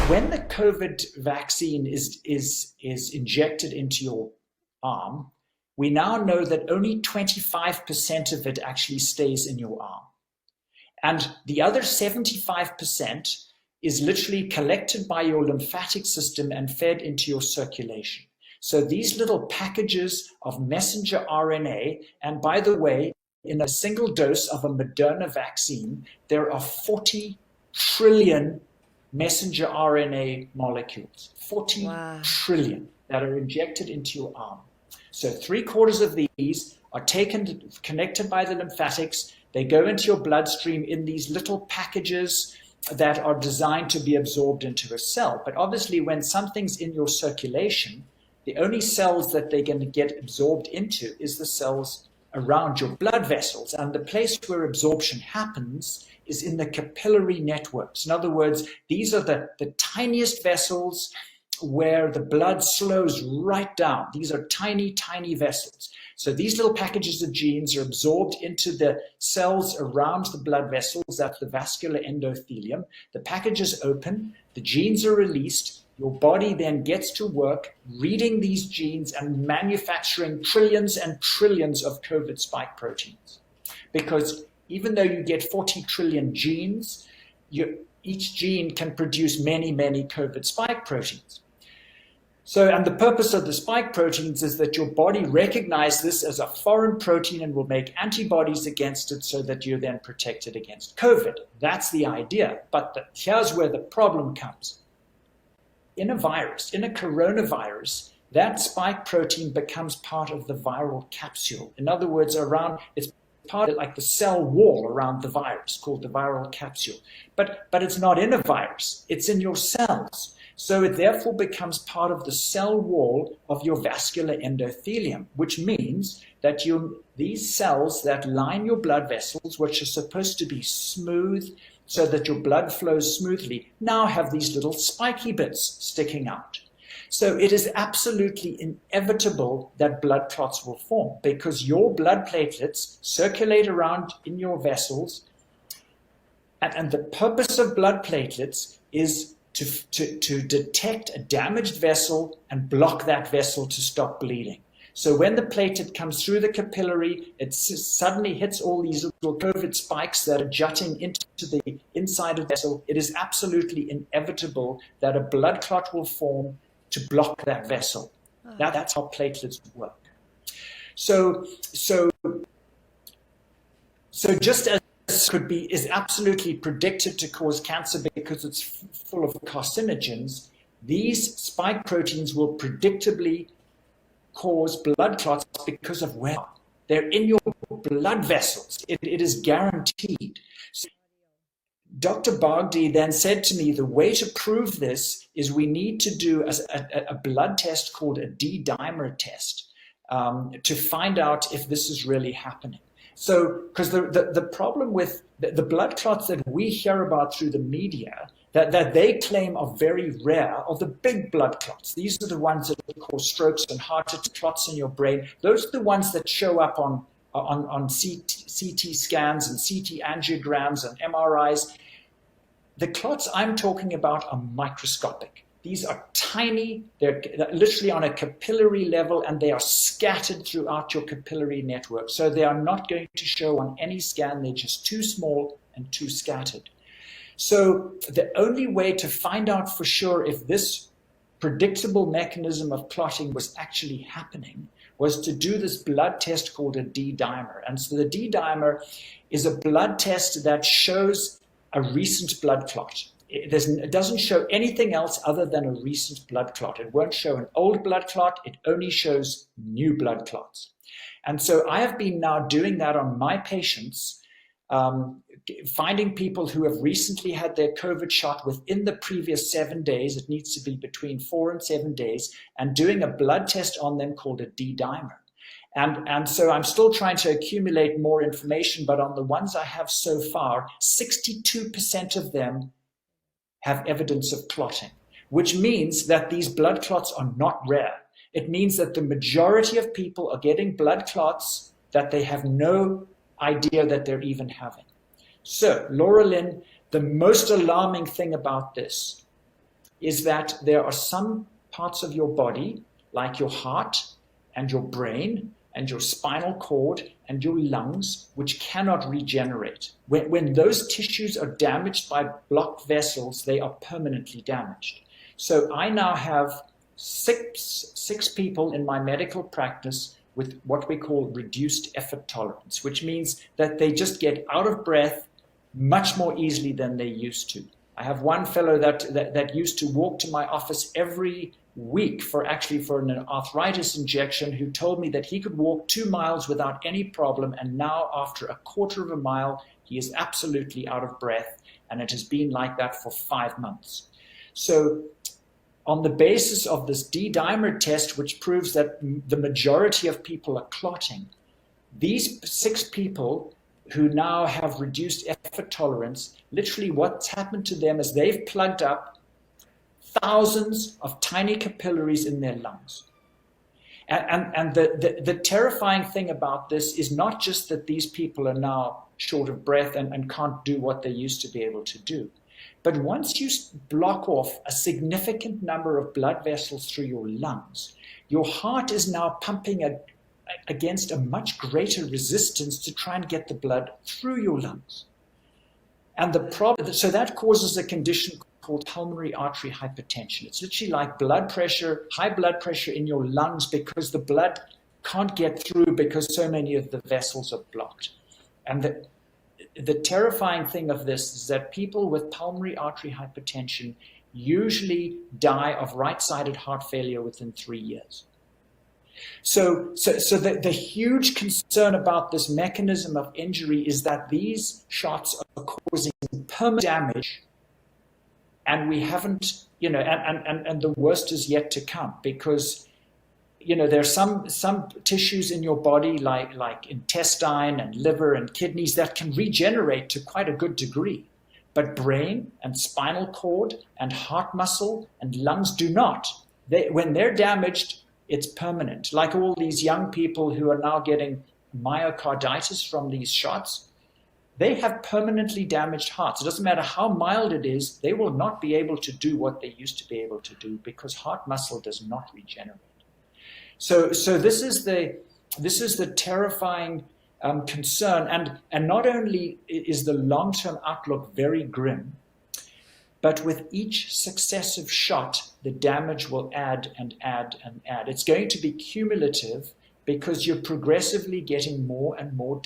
when the COVID vaccine is injected into your arm, we now know that only 25% of it actually stays in your arm. And the other 75% is literally collected by your lymphatic system and fed into your circulation. So these little packages of messenger RNA, and by the way, in a single dose of a Moderna vaccine, there are 40 trillion messenger RNA molecules, 40 trillion that are injected into your arm. So 3/4 of these are taken, connected by the lymphatics. They go into your bloodstream in these little packages that are designed to be absorbed into a cell. But obviously, when something's in your circulation, the only cells that they're going to get absorbed into is the cells around your blood vessels. And the place where absorption happens is in the capillary networks. In other words, these are the tiniest vessels where the blood slows right down. These are tiny, tiny vessels. So these little packages of genes are absorbed into the cells around the blood vessels, that's the vascular endothelium. The packages open, the genes are released, your body then gets to work reading these genes and manufacturing trillions and trillions of COVID spike proteins. Because even though you get 40 trillion genes, each gene can produce many, many COVID spike proteins. So, and the purpose of the spike proteins is that your body recognizes this as a foreign protein and will make antibodies against it so that you're then protected against COVID. That's the idea. But here's where the problem comes. In a virus, in a coronavirus, that spike protein becomes part of the viral capsule. In other words, it's part of like the cell wall around the virus called the viral capsule. But it's not in a virus, it's in your cells. So it therefore becomes part of the cell wall of your vascular endothelium, which means that these cells that line your blood vessels, which are supposed to be smooth so that your blood flows smoothly, now have these little spiky bits sticking out. So it is absolutely inevitable that blood clots will form because your blood platelets circulate around in your vessels. And the purpose of blood platelets is to detect a damaged vessel and block that vessel to stop bleeding. So when the platelet comes through the capillary, it suddenly hits all these little COVID spikes that are jutting into the inside of the vessel. It is absolutely inevitable that a blood clot will form to block that vessel. That's how platelets work. So just as is absolutely predicted to cause cancer because it's full of carcinogens, these spike proteins will predictably cause blood clots because of where they're in your blood vessels. It is guaranteed. So Dr. Bogdi then said to me, the way to prove this is we need to do a blood test called a D-dimer test to find out if this is really happening. So, because the problem with the blood clots that we hear about through the media that they claim are very rare are the big blood clots. These are the ones that cause strokes and heart clots in your brain. Those are the ones that show up on CT scans and CT angiograms and MRIs. The clots I'm talking about are microscopic. These are tiny, they're literally on a capillary level, and they are scattered throughout your capillary network. So they are not going to show on any scan, they're just too small and too scattered. So the only way to find out for sure if this predictable mechanism of clotting was actually happening was to do this blood test called a D-dimer. And so the D-dimer is a blood test that shows a recent blood clot. It doesn't show anything else other than a recent blood clot. It won't show an old blood clot. It only shows new blood clots. And so I have been now doing that on my patients, finding people who have recently had their COVID shot within the previous 7 days. It needs to be between 4 and 7 days, and doing a blood test on them called a D-dimer. And so I'm still trying to accumulate more information, but on the ones I have so far, 62% of them have evidence of clotting, which means that these blood clots are not rare. It means that the majority of people are getting blood clots that they have no idea that they're even having. So, Laura Lynn, the most alarming thing about this is that there are some parts of your body, like your heart and your brain and your spinal cord and your lungs, which cannot regenerate. When those tissues are damaged by blocked vessels, they are permanently damaged. So I now have six people in my medical practice with what we call reduced effort tolerance, which means that they just get out of breath much more easily than they used to. I have one fellow that used to walk to my office every week for an arthritis injection, who told me that he could walk 2 miles without any problem, and now after a quarter of a mile he is absolutely out of breath, and it has been like that for 5 months. So on the basis of this D-dimer test, which proves that the majority of people are clotting, these 6 people who now have reduced effort tolerance, literally what's happened to them is they've plugged up thousands of tiny capillaries in their lungs. And the terrifying thing about this is not just that these people are now short of breath and can't do what they used to be able to do, but once you block off a significant number of blood vessels through your lungs, your heart is now pumping against a much greater resistance to try and get the blood through your lungs. And so that causes a condition called pulmonary artery hypertension. It's literally like high blood pressure in your lungs, because the blood can't get through because so many of the vessels are blocked. And the terrifying thing of this is that people with pulmonary artery hypertension usually die of right-sided heart failure within 3 years. So the huge concern about this mechanism of injury is that these shots are causing permanent damage, and we haven't, and the worst is yet to come, because, there's some tissues in your body, like intestine and liver and kidneys, that can regenerate to quite a good degree, but brain and spinal cord and heart muscle and lungs do not. When they're damaged, it's permanent. Like all these young people who are now getting myocarditis from these shots, they have permanently damaged hearts. It doesn't matter how mild it is, they will not be able to do what they used to be able to do, because heart muscle does not regenerate. So this is the terrifying concern, and not only is the long-term outlook very grim, but with each successive shot, the damage will add and add and add. It's going to be cumulative, because you're progressively getting more and more damage